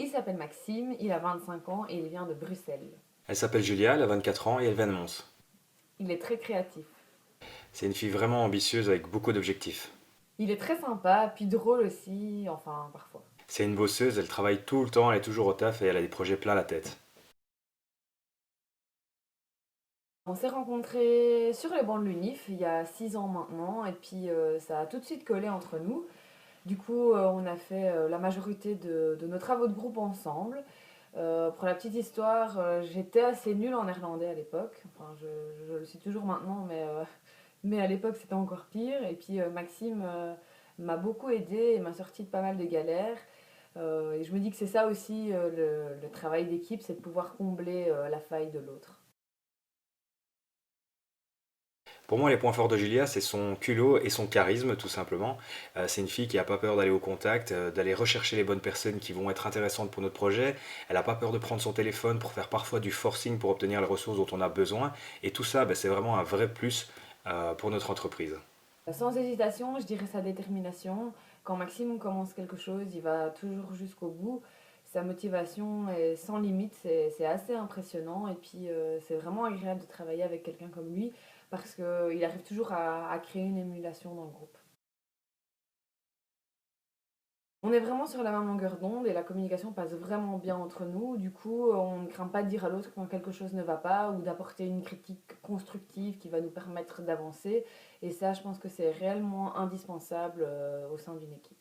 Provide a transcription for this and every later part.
Il s'appelle Maxime, il a 25 ans et il vient de Bruxelles. Elle s'appelle Julia, elle a 24 ans et elle vient de Mons. Il est très créatif. C'est une fille vraiment ambitieuse avec beaucoup d'objectifs. Il est très sympa, puis drôle aussi, enfin parfois. C'est une bosseuse, elle travaille tout le temps, elle est toujours au taf et elle a des projets plein la tête. On s'est rencontrés sur les bancs de l'UNIF il y a 6 ans maintenant, et puis ça a tout de suite collé entre nous. Du coup, on a fait la majorité de nos travaux de groupe ensemble. Pour la petite histoire, j'étais assez nulle en néerlandais à l'époque. Enfin, je le suis toujours maintenant, mais à l'époque c'était encore pire. Et puis Maxime m'a beaucoup aidé et m'a sorti de pas mal de galères. Et je me dis que c'est ça aussi le travail d'équipe, c'est de pouvoir combler la faille de l'autre. Pour moi, les points forts de Julia, c'est son culot et son charisme, tout simplement. C'est une fille qui n'a pas peur d'aller au contact, d'aller rechercher les bonnes personnes qui vont être intéressantes pour notre projet. Elle n'a pas peur de prendre son téléphone pour faire parfois du forcing pour obtenir les ressources dont on a besoin. Et tout ça, ben, c'est vraiment un vrai plus pour notre entreprise. Sans hésitation, je dirais sa détermination. Quand Maxime commence quelque chose, il va toujours jusqu'au bout. Sa motivation est sans limite, c'est assez impressionnant. Et puis, c'est vraiment agréable de travailler avec quelqu'un comme lui parce qu'il arrive toujours à créer une émulation dans le groupe. On est vraiment sur la même longueur d'onde et la communication passe vraiment bien entre nous. Du coup, on ne craint pas de dire à l'autre quand quelque chose ne va pas ou d'apporter une critique constructive qui va nous permettre d'avancer. Et ça, je pense que c'est réellement indispensable au sein d'une équipe.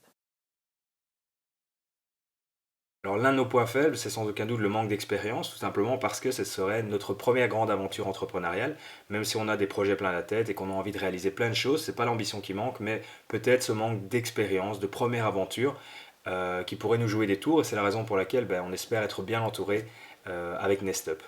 Alors l'un de nos points faibles, c'est sans aucun doute le manque d'expérience, tout simplement parce que ce serait notre première grande aventure entrepreneuriale. Même si on a des projets plein la tête et qu'on a envie de réaliser plein de choses, c'est pas l'ambition qui manque, mais peut-être ce manque d'expérience, de première aventure, qui pourrait nous jouer des tours. Et c'est la raison pour laquelle ben, on espère être bien entouré avec Nestup.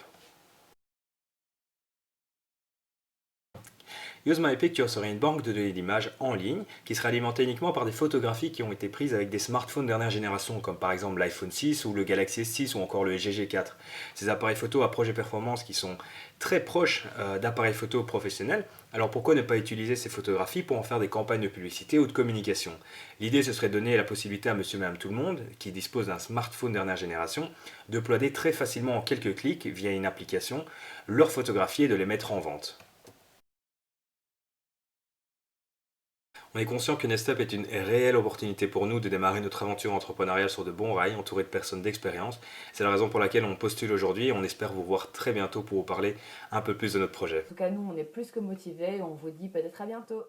Use My Picture serait une banque de données d'images en ligne qui serait alimentée uniquement par des photographies qui ont été prises avec des smartphones dernière génération, comme par exemple l'iPhone 6 ou le Galaxy S6 ou encore le LG G4. Ces appareils photo à projet performance qui sont très proches d'appareils photo professionnels. Alors pourquoi ne pas utiliser ces photographies pour en faire des campagnes de publicité ou de communication? L'idée ce serait de donner la possibilité à monsieur et madame tout le monde, qui dispose d'un smartphone dernière génération, de uploader très facilement en quelques clics via une application leurs photographies et de les mettre en vente. On est conscient que Nestup est une réelle opportunité pour nous de démarrer notre aventure entrepreneuriale sur de bons rails, entouré de personnes d'expérience. C'est la raison pour laquelle on postule aujourd'hui et on espère vous voir très bientôt pour vous parler un peu plus de notre projet. En tout cas, nous, on est plus que motivés et on vous dit peut-être à bientôt.